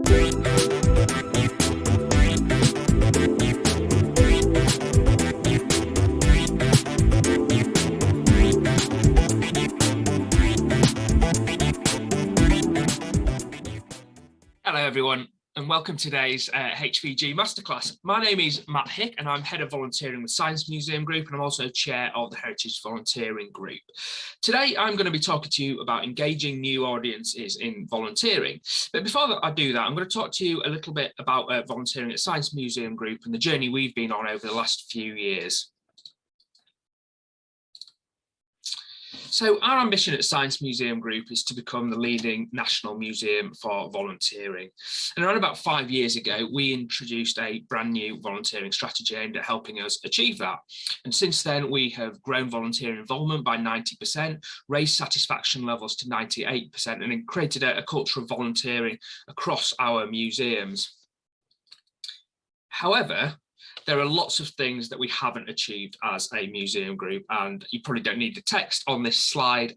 Hello everyone and welcome to today's HVG Masterclass. My name is Matt Hick and I'm Head of Volunteering with Science Museum Group, and I'm also Chair of the Heritage Volunteering Group. Today I'm going to be talking to you about engaging new audiences in volunteering. But before I do that, I'm going to talk to you a little bit about volunteering at Science Museum Group and the journey we've been on over the last few years. So our ambition at Science Museum Group is to become the leading national museum for volunteering. And around about 5 years ago, we introduced a brand new volunteering strategy aimed at helping us achieve that. And since then, we have grown volunteer involvement by 90%, raised satisfaction levels to 98%, and created a culture of volunteering across our museums. However, there are lots of things that we haven't achieved as a museum group, and you probably don't need the text on this slide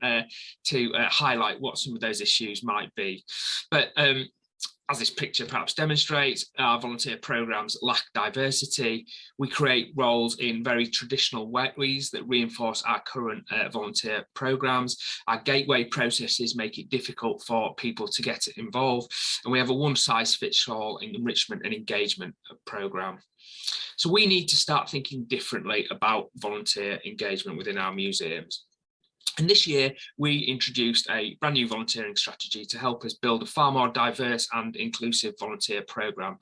to highlight what some of those issues might be. But as this picture perhaps demonstrates, our volunteer programs lack diversity. We create roles in very traditional ways that reinforce our current volunteer programs. Our gateway processes make it difficult for people to get involved, and we have a one-size-fits-all enrichment and engagement program. So we need to start thinking differently about volunteer engagement within our museums. And this year, we introduced a brand new volunteering strategy to help us build a far more diverse and inclusive volunteer programme.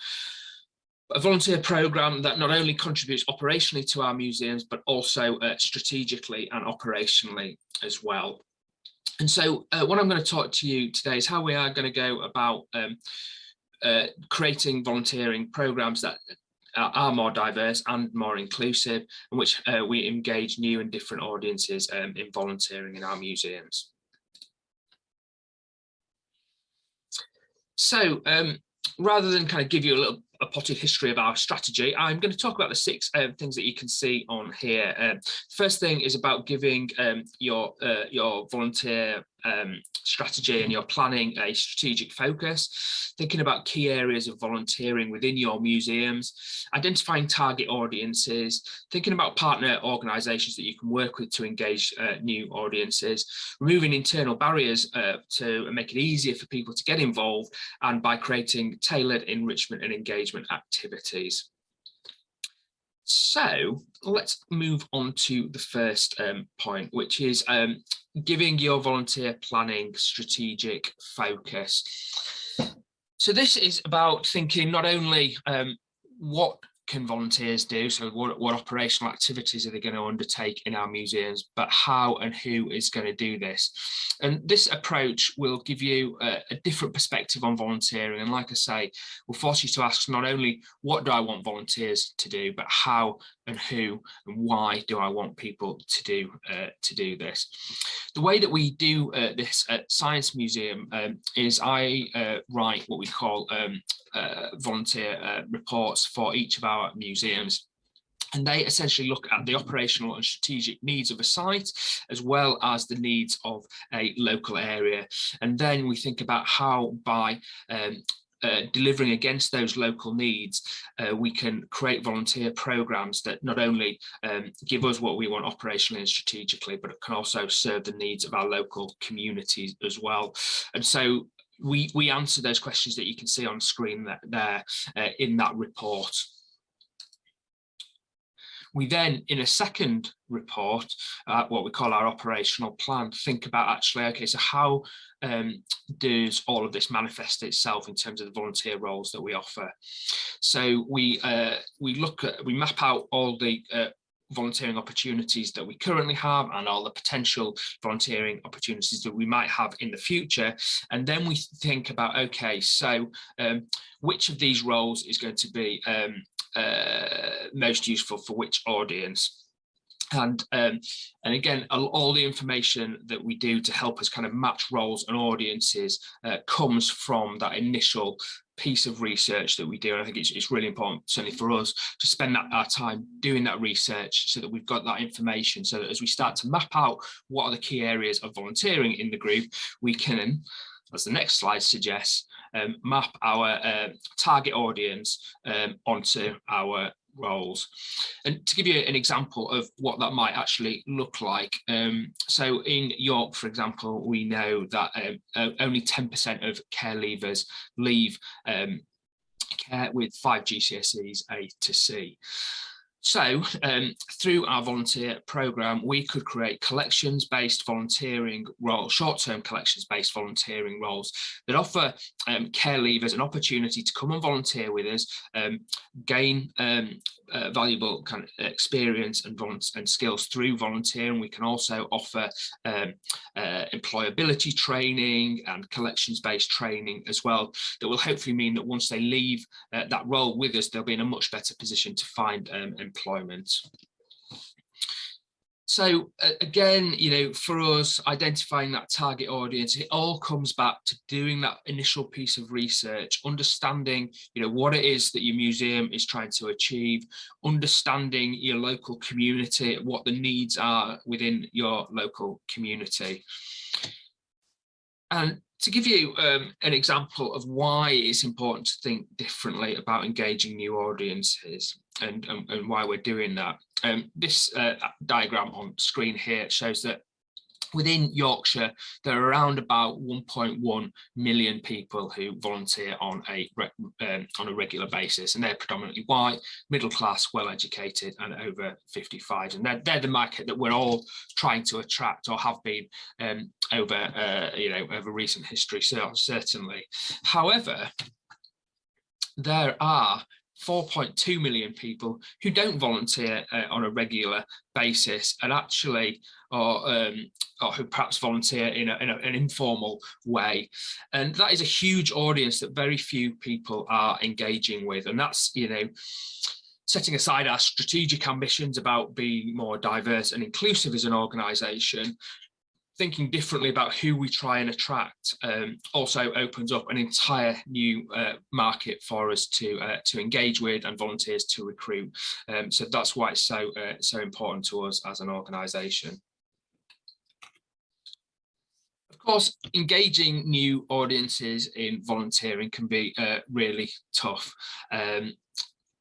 A volunteer programme that not only contributes operationally to our museums, but also strategically and operationally as well. And so what I'm going to talk to you today is how we are going to go about creating volunteering programmes that are more diverse and more inclusive, in which we engage new and different audiences in volunteering in our museums. So rather than kind of give you a potted history of our strategy, I'm going to talk about the 6 things that you can see on here. The first thing is about giving your volunteer strategy and your planning a strategic focus, thinking about key areas of volunteering within your museums, identifying target audiences, thinking about partner organisations that you can work with to engage new audiences, removing internal barriers to make it easier for people to get involved, and by creating tailored enrichment and engagement activities. So let's move on to the first point, which is giving your volunteer planning strategic focus. So this is about thinking not only what can volunteers do, so what operational activities are they going to undertake in our museums, but how and who is going to do this. And this approach will give you a different perspective on volunteering, and like I say, will force you to ask not only what do I want volunteers to do, but how and who and why do I want people to do this. The way that we do this at Science Museum is I write what we call volunteer reports for each of our museums. And they essentially look at the operational and strategic needs of a site, as well as the needs of a local area. And then we think about how by delivering against those local needs, we can create volunteer programs that not only give us what we want operationally and strategically, but it can also serve the needs of our local communities as well. And so we answer those questions that you can see on screen there in that report. We then, in a second report, what we call our operational plan, think about actually, okay, so how does all of this manifest itself in terms of the volunteer roles that we offer? So we map out all the volunteering opportunities that we currently have and all the potential volunteering opportunities that we might have in the future. And then we think about, okay, so which of these roles is going to be most useful for which audience? And again, all the information that we do to help us kind of match roles and audiences comes from that initial piece of research that we do. And I think it's really important, certainly for us, to spend our time doing that research so that we've got that information, so that as we start to map out what are the key areas of volunteering in the group, we can, as the next slide suggests, map our target audience onto our roles. And to give you an example of what that might actually look like, so in York, for example, we know that only 10% of care leavers leave care with 5 GCSEs A to C. So through our volunteer programme, we could create collections-based volunteering roles, short-term collections-based volunteering roles that offer care leavers an opportunity to come and volunteer with us, gain valuable kind of experience and skills through volunteering. We can also offer employability training and collections-based training as well, that will hopefully mean that once they leave that role with us, they'll be in a much better position to find employment. So again, you know, for us, identifying that target audience, it all comes back to doing that initial piece of research, understanding, you know, what it is that your museum is trying to achieve, understanding your local community, what the needs are within your local community. And to give you an example of why it's important to think differently about engaging new audiences and why we're doing that, this diagram on screen here shows that within Yorkshire, there are around about 1.1 million people who volunteer on a regular basis, and they're predominantly white, middle class, well educated, and over 55. And they're the market that we're all trying to attract, or have been over recent history, so certainly. However, there are 4.2 million people who don't volunteer on a regular basis, and actually, or who perhaps volunteer in an informal way. And that is a huge audience that very few people are engaging with. And that's, you know, setting aside our strategic ambitions about being more diverse and inclusive as an organisation, thinking differently about who we try and attract also opens up an entire new market for us to engage with and volunteers to recruit. So that's why it's so important to us as an organisation. Of course, engaging new audiences in volunteering can be really tough.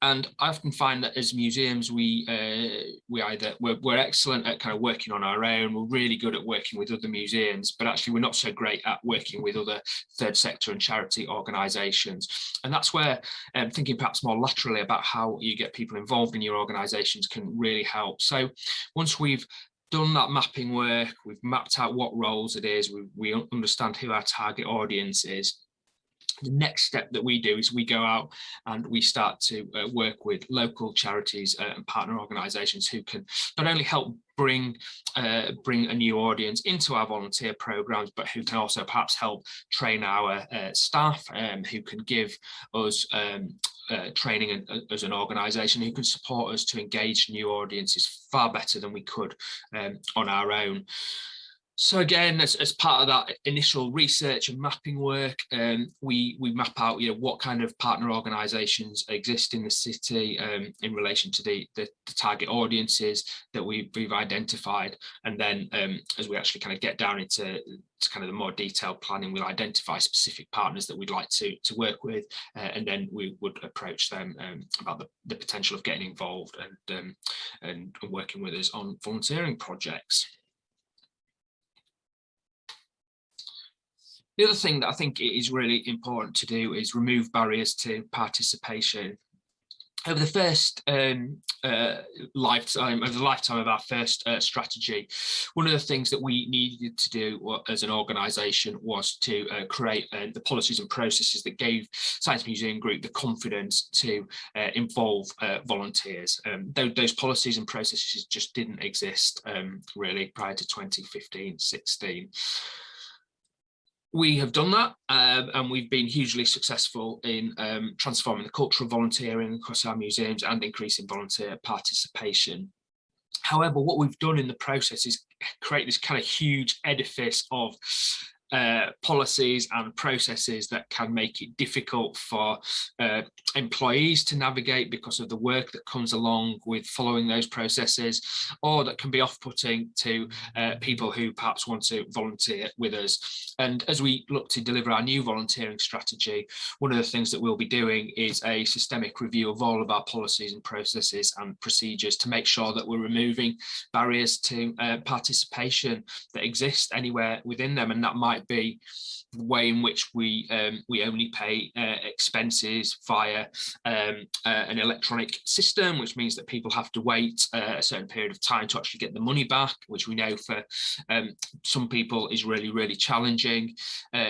And I often find that as museums, we're excellent at kind of working on our own. We're really good at working with other museums, but actually we're not so great at working with other third sector and charity organisations. And that's where thinking perhaps more laterally about how you get people involved in your organisations can really help. So once we've done that mapping work, we've mapped out what roles it is, we understand who our target audience is, the next step that we do is we go out and we start to work with local charities and partner organisations who can not only help bring a new audience into our volunteer programs, but who can also perhaps help train our staff, who can give us training as an organisation, who can support us to engage new audiences far better than we could on our own. So again, as part of that initial research and mapping work, we map out, you know, what kind of partner organisations exist in the city in relation to the target audiences that we've identified, and then as we actually kind of get down into kind of the more detailed planning, we'll identify specific partners that we'd like to work with, and then we would approach them about the potential of getting involved and working with us on volunteering projects. The other thing that I think is really important to do is remove barriers to participation. Over the first lifetime of our first strategy, one of the things that we needed to do as an organisation was to create the policies and processes that gave Science Museum Group the confidence to involve volunteers. Those policies and processes just didn't exist really prior to 2015-16. We have done that, and we've been hugely successful in transforming the culture of volunteering across our museums and increasing volunteer participation. However, what we've done in the process is create this kind of huge edifice of policies and processes that can make it difficult for employees to navigate because of the work that comes along with following those processes, or that can be off-putting to people who perhaps want to volunteer with us. And as we look to deliver our new volunteering strategy, one of the things that we'll be doing is a systemic review of all of our policies and processes and procedures to make sure that we're removing barriers to participation that exist anywhere within them. And that might be the way in which we only pay expenses via an electronic system, which means that people have to wait a certain period of time to actually get the money back, which we know for some people is really, really challenging.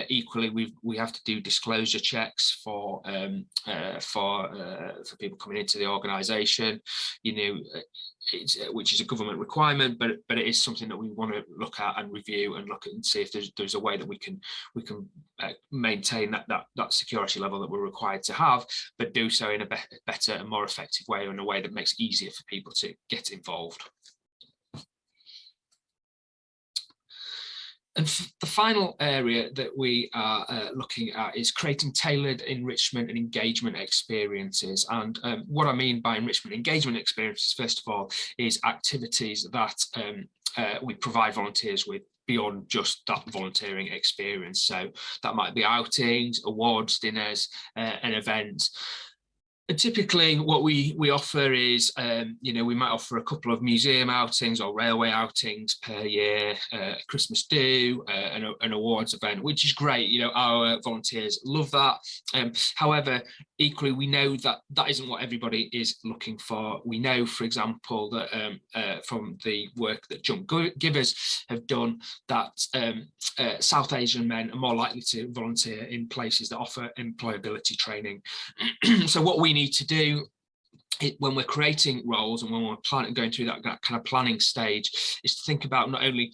Equally, we have to do disclosure checks for people coming into the organisation, which is a government requirement, but it is something that we want to look at and review and look at and see if there's a way that we can maintain that security level that we're required to have, but do so in a better and more effective way, or in a way that makes it easier for people to get involved. And the final area that we are looking at is creating tailored enrichment and engagement experiences. And what I mean by enrichment engagement experiences, first of all, is activities that we provide volunteers with beyond just that volunteering experience. So that might be outings, awards, dinners, and events. And typically what we offer is, we might offer a couple of museum outings or railway outings per year, Christmas do, an awards event, which is great. Our volunteers love that. However, equally, we know that isn't what everybody is looking for. We know, for example, that from the work that Jump Givers have done, that South Asian men are more likely to volunteer in places that offer employability training. So what we need to do when we're creating roles and when we're going through that kind of planning stage is to think about not only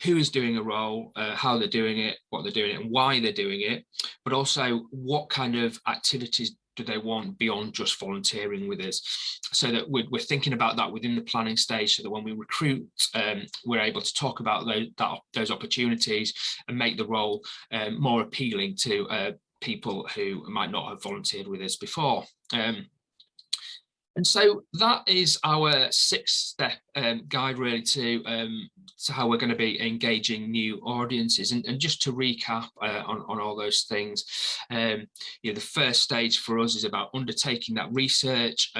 who is doing a role, how they're doing it, what they're doing it, and why they're doing it, but also what kind of activities do they want beyond just volunteering with us, so that we're thinking about that within the planning stage, so that when we recruit, we're able to talk about those opportunities and make the role more appealing to people who might not have volunteered with us before. And so that is our 6-step guide, really, to how we're going to be engaging new audiences. And just to recap on all those things, the first stage for us is about undertaking that research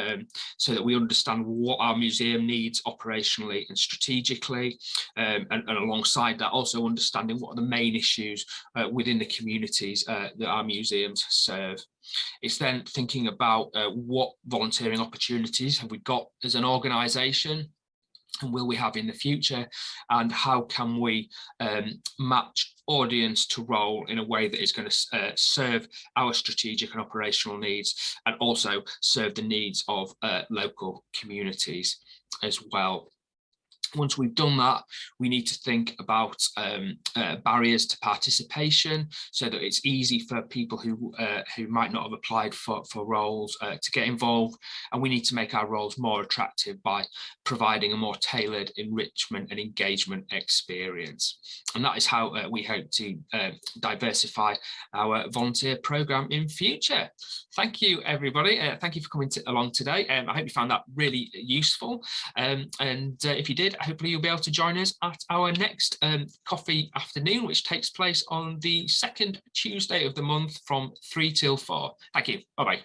so that we understand what our museum needs operationally and strategically, and alongside that also understanding what are the main issues within the communities that our museums serve. It's then thinking about what volunteering opportunities have we got as an organisation, and will we have in the future, and how can we match audience to role in a way that is going to serve our strategic and operational needs, and also serve the needs of local communities as well. Once we've done that, we need to think about barriers to participation, so that it's easy for people who might not have applied for roles to get involved. And we need to make our roles more attractive by providing a more tailored enrichment and engagement experience. And that is how we hope to diversify our volunteer programme in future. Thank you, everybody. Thank you for coming along today. I hope you found that really useful. And if you did, hopefully you'll be able to join us at our next coffee afternoon, which takes place on the 2nd Tuesday of the month from 3 till 4. Thank you. Bye-bye.